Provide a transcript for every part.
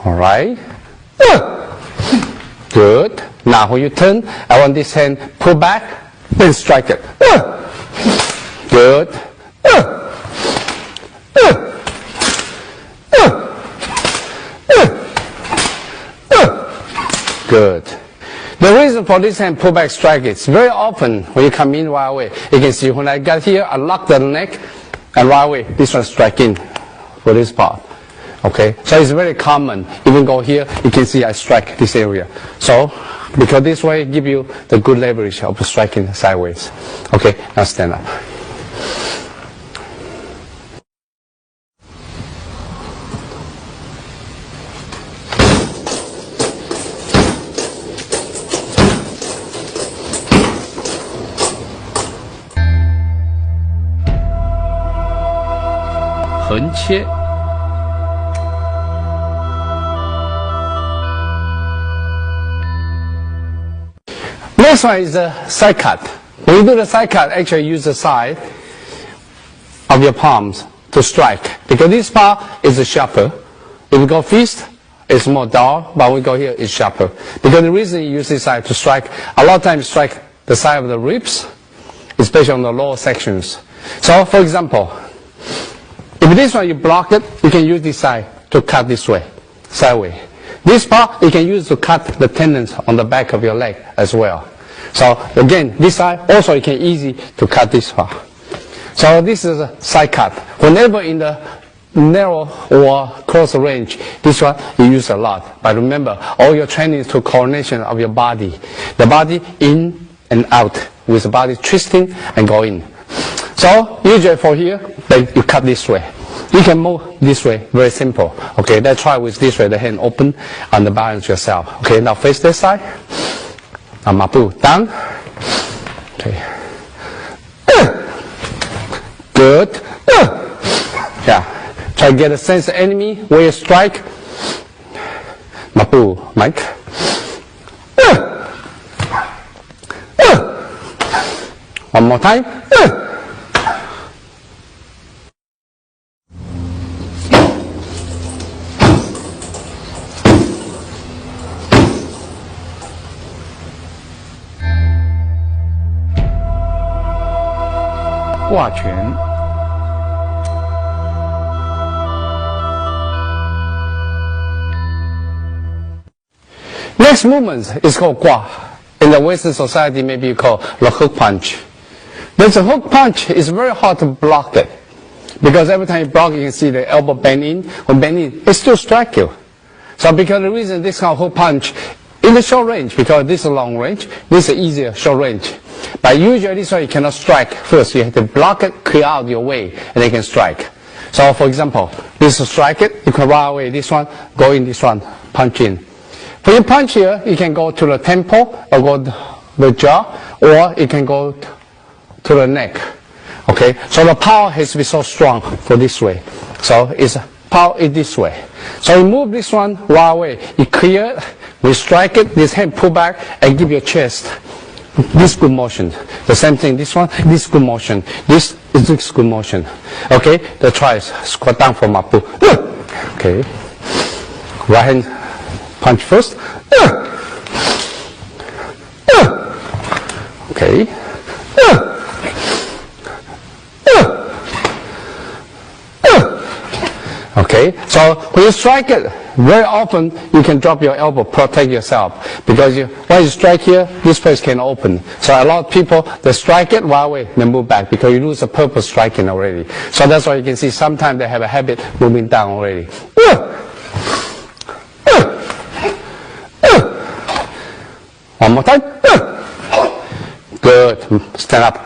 All right. Good. Now when you turn, I want this hand pull back, then strike it. Good. Good. The reason for this hand pull back strike is very often when you come in right away, you can see when I got here, I lock the neck, and right away this one strike in for this part. Okay, so it's very common. Even go here, you can see I strike this area. So, because this way give you the good leverage of striking sideways. Okay, now stand up. Next one is the side cut. When you do the side cut, actually use the side of your palms to strike. Because this part is sharper. If we go fist, it's more dull, but when we go here, it's sharper. Because the reason you use this side to strike, a lot of times strike the side of the ribs, especially on the lower sections. So, for example, if this one you block it, you can use this side to cut this way, sideways. This part you can use to cut the tendons on the back of your leg as well. So again, this side also you can easy to cut this part. So this is a side cut. Whenever in the narrow or close range, this one you use a lot. But remember, all your training is to coordination of your body. The body in and out with the body twisting and going. So usually for here, then you cut this way. You can move this way, very simple. Okay, let's try with this way, the hand open and the balance yourself. Okay, now face this side. Now mapu, down. Okay. Good. Yeah. Try to get a sense of enemy, where you strike. Mapu, Mike. One more time. Next movement is called gua. In the Western society, maybe you call the hook punch. There's a hook punch is very hard to block it. Because every time you block, you can see the elbow bend in. When bend in, it still strike you. So because the reason this kind of hook punch, in the short range, because this is a long range, this is easier short range. But usually this one you cannot strike first. You have to block it, clear out your way, and then you can strike. So for example, this is strike it, you can run away this one, go in this one, punch in. When you punch here, you can go to the temple, or go to the jaw, or you can go to the neck. Okay, so the power has to be so strong for this way. So it's power is this way. So you move this one right away. You clear it, we strike it, this hand pull back, and give your chest. This good motion. The same thing, this one, this good motion. This is this good motion. Okay, the try is squat down for mapu. Okay, right hand punch first. Okay. Okay, so when you strike it, very often you can drop your elbow, protect yourself. Because when you strike here, this place can open. So a lot of people, they strike it right away, they move back because you lose the purpose striking already. So that's why you can see sometimes they have a habit moving down already. One more time. Good. Stand up.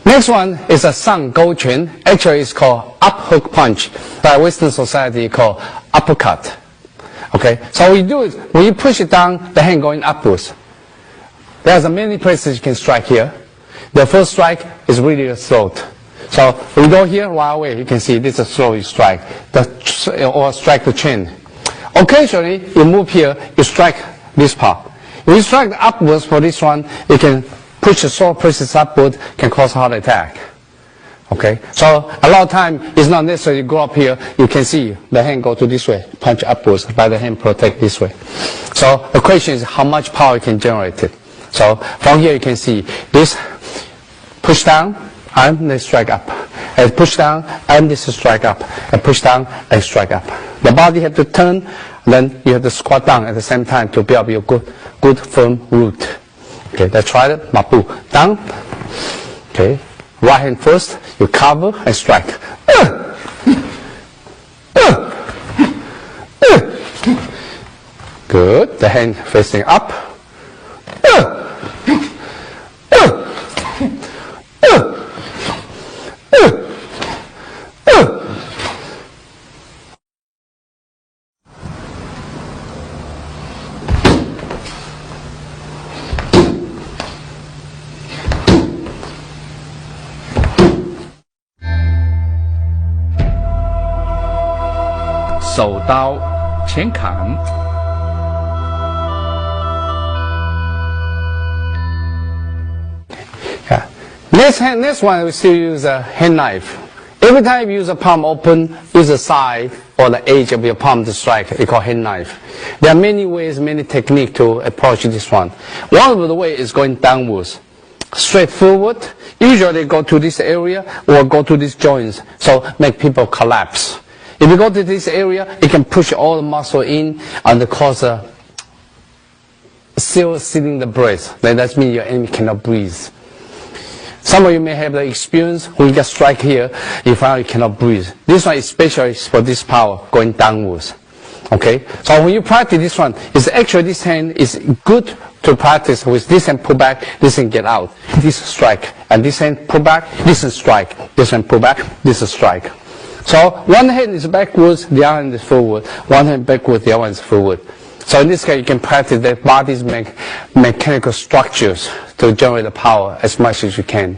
Next one is a Sang Go Quan. Actually, it's called up hook punch. By Western society, called uppercut. Okay, so what you do is when you push it down, the hand going upwards. There's many places you can strike here. The first strike is really a throat. So we go here right away. You can see this is a slow strike, or strike the chin. Occasionally, you move here, you strike this part. If you strike upwards for this one, you can push the solar plexus upward, can cause heart attack. Okay, so a lot of time it's not necessary you go up here. You can see the hand go to this way, punch upwards, by the hand protect this way. So the question is how much power you can generate it. So from here you can see this push down and then strike up, and push down and this strike up, and push down and strike up. The body have to turn, then you have to squat down at the same time to build your good firm root. Okay, let's try it. Mapu down. Okay, right hand first. You cover and strike. Good. The hand facing up.手刀前砍。Yeah. Next one we still use a hand knife. Every time you use a palm open, use the side or the edge of your palm to strike. It's called hand knife. There are many ways, many techniques to approach this one. One of the way is going downwards, straight forward. Usually go to this area or go to these joints, so make people collapse. If you go to this area, it can push all the muscle in and cause still sealing the breath. Then that means your enemy cannot breathe. Some of you may have the experience when you get strike here, you find you cannot breathe. This one is especially for this power going downwards. Okay, so when you practice this one, it's actually this hand is good to practice with this hand pull back, this hand get out, this strike, and this hand pull back, this hand strike, this hand pull back, this is strike. So one hand is backwards, the other hand is forward. One hand backwards, the other one is forward. So in this case, you can practice the body's mechanical structures to generate the power as much as you can.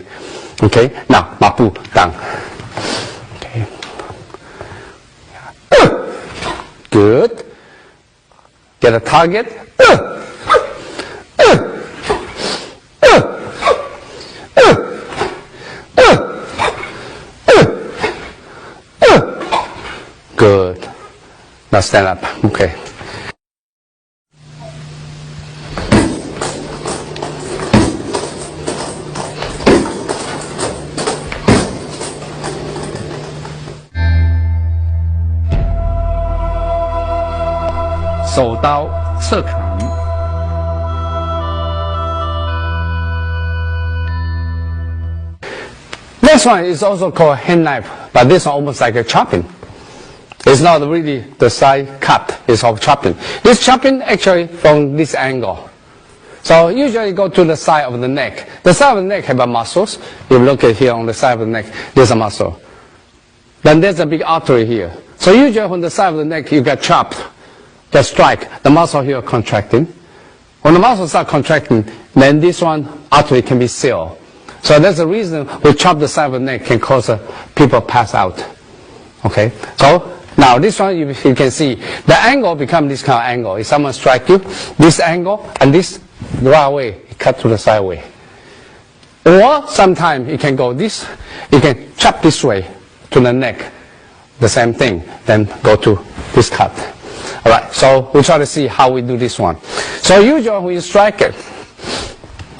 Okay, now mapu down. Okay. Good. Get a target. Good. Now stand up. Okay.手刀侧砍。This one is also called hand knife, but this one almost like a chopping. It's not really the side cut, it's called chopping. This chopping actually from this angle. So usually go to the side of the neck. The side of the neck have a muscles. If you look at here on the side of the neck, there's a muscle. Then there's a big artery here. So usually on the side of the neck you get chopped, get strike, the muscle here contracting. When the muscles start contracting, then this one artery can be sealed. So that's the reason we chop the side of the neck can cause people pass out. Okay, so now this one you can see the angle become this kind of angle. If someone strike you, this angle and this right away cut to the sideway. Or sometimes you can go this, you can chop this way to the neck, the same thing, then go to this cut. Alright, so we try to see how we do this one. So usually when you strike it,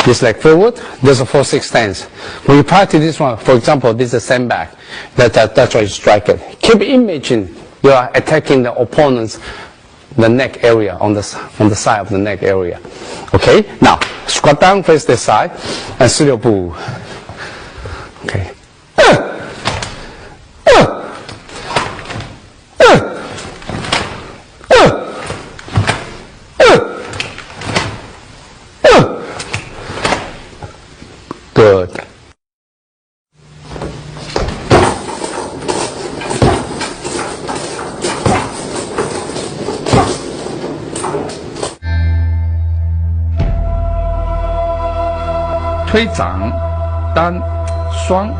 this leg forward, there's a 4-6 stance. When you practice this one, for example, this is a sandbag. That's why you strike it. Keep imagining you are attacking the opponent's the neck area on the side of the neck area. Okay, now squat down, face this side, and 四六步. Okay. Good. 推掌单双。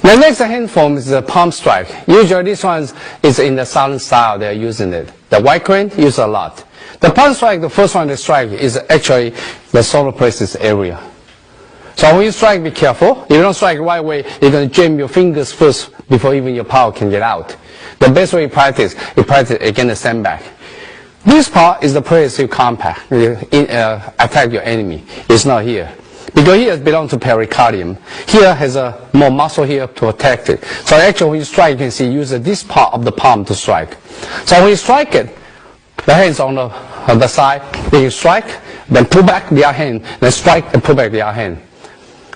The next hand form is the palm strike. Usually this one is in the silent style they're using it. The white crane use a lot. The palm strike, the first one to strike is actually the solar plexus area. So when you strike, be careful. If you don't strike the right way, you're going to jam your fingers first before even your power can get out. The best way you practice against the sandbag. This part is the place you compact, attack your enemy. It's not here. Because here it belongs to pericardium. Here has a more muscle here to protect it. So actually when you strike, you can see use this part of the palm to strike. So when you strike it, the hands on the side, then you strike, then pull back the other hand, then strike and pull back the other hand.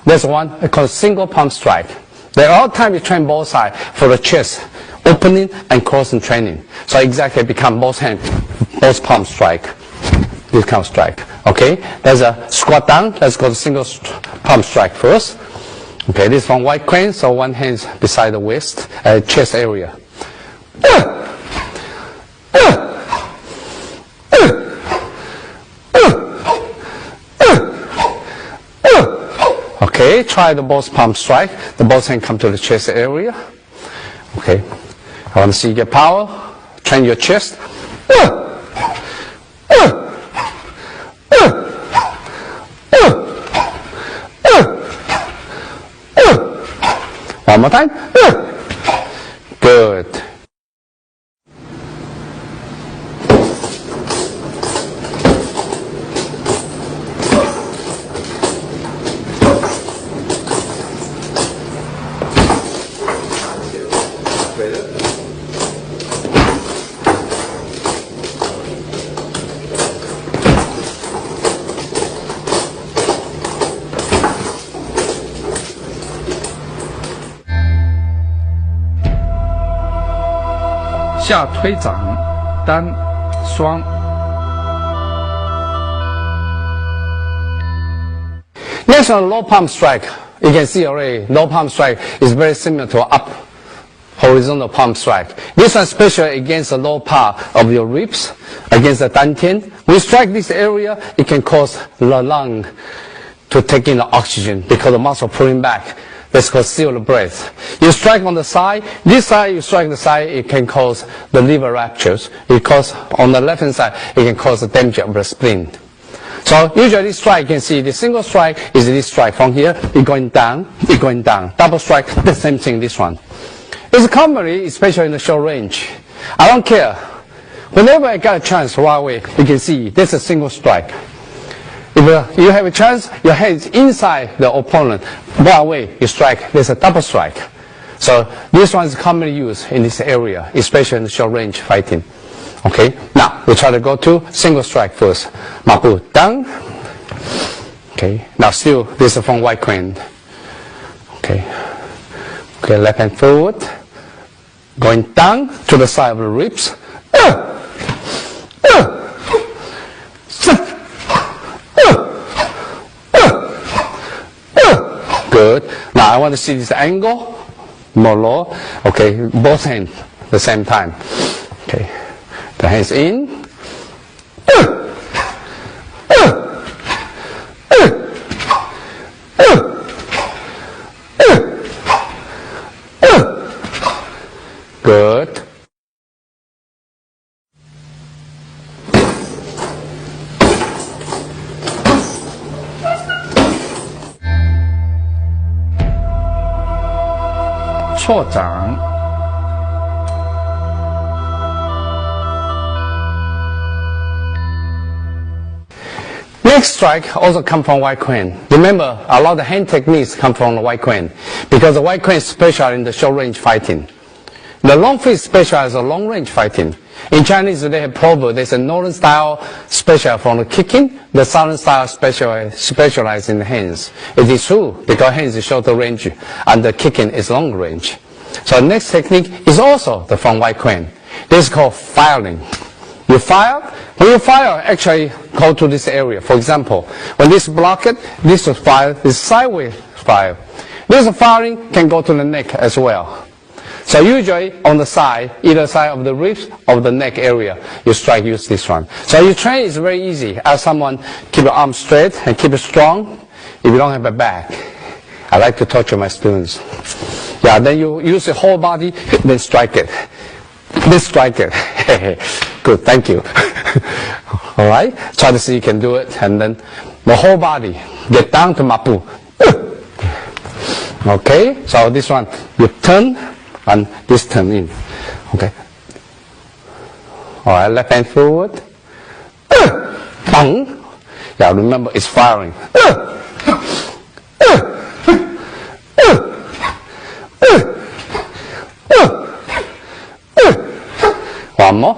There's one called single palm strike. There are all the time you train both sides for the chest opening and closing training. So exactly become both hand, both palm strike. This kind of strike. Okay, there's a squat down. Let's go to single palm strike first. Okay, this one white crane, so one hand beside the waist, chest area. Okay, try the both palm strike. The both hand come to the chest area. Okay, I want to see your power. Train your chest. One more time. Good.下推掌单双。Next one, low palm strike. You can see already, low palm strike is very similar to up horizontal palm strike. This one especially against the low part of your ribs, against the dantian. When you strike this area, it can cause the lung to take in the oxygen because the muscle pulling back. That's called seal the breath. You strike on the side. This side, you strike the side, it can cause the liver ruptures. Because on the left hand side, it can cause the damage of the spleen. So usually this strike, you can see the single strike is this strike. From here, it's going down, it's going down. Double strike, the same thing, this one. It's commonly, especially in the short range. I don't care. Whenever I got a chance right away, you can see there's a single strike. If you have a chance, your head is inside the opponent. Right away, you strike. There's a double strike. So this one is commonly used in this area, especially in the short range fighting. Okay. Now we try to go to single strike first. Mabu down. Okay. Now still this is from white crane. Okay. Okay. Left hand forward, going down to the side of the ribs. Good. Now I want to see this angle, more low. Okay, both hands at the same time. Okay, the hands in. Good. 错掌。 Next strike also come from white crane. Remember, a lot of the hand techniques come from the white crane because the white crane is special in the short range fighting. The long fist specializes in long range fighting. In Chinese, they have proverb. There's a northern style special from the kicking, the southern style specialized in the hands. It is true because hands is shorter range and the kicking is long range. So the next technique is also the from white crane. This is called firing. You fire. When you fire, actually go to this area. For example, when this block it, this is fire, this sideways fire. This firing can go to the neck as well. So usually on the side, either side of the ribs or the neck area, you strike, use this one. So you train is very easy. Ask someone, keep your arm straight and keep it strong if you don't have a back. I like to torture my students. Yeah, then you use the whole body, then strike it. Then strike it. Good, thank you. All right? Try to see you can do it. And then the whole body, get down to Mapu. Okay? So this one, you turn and this turn in. Okay? All right, left hand forward. Bang. Yeah, remember it's firing. One more.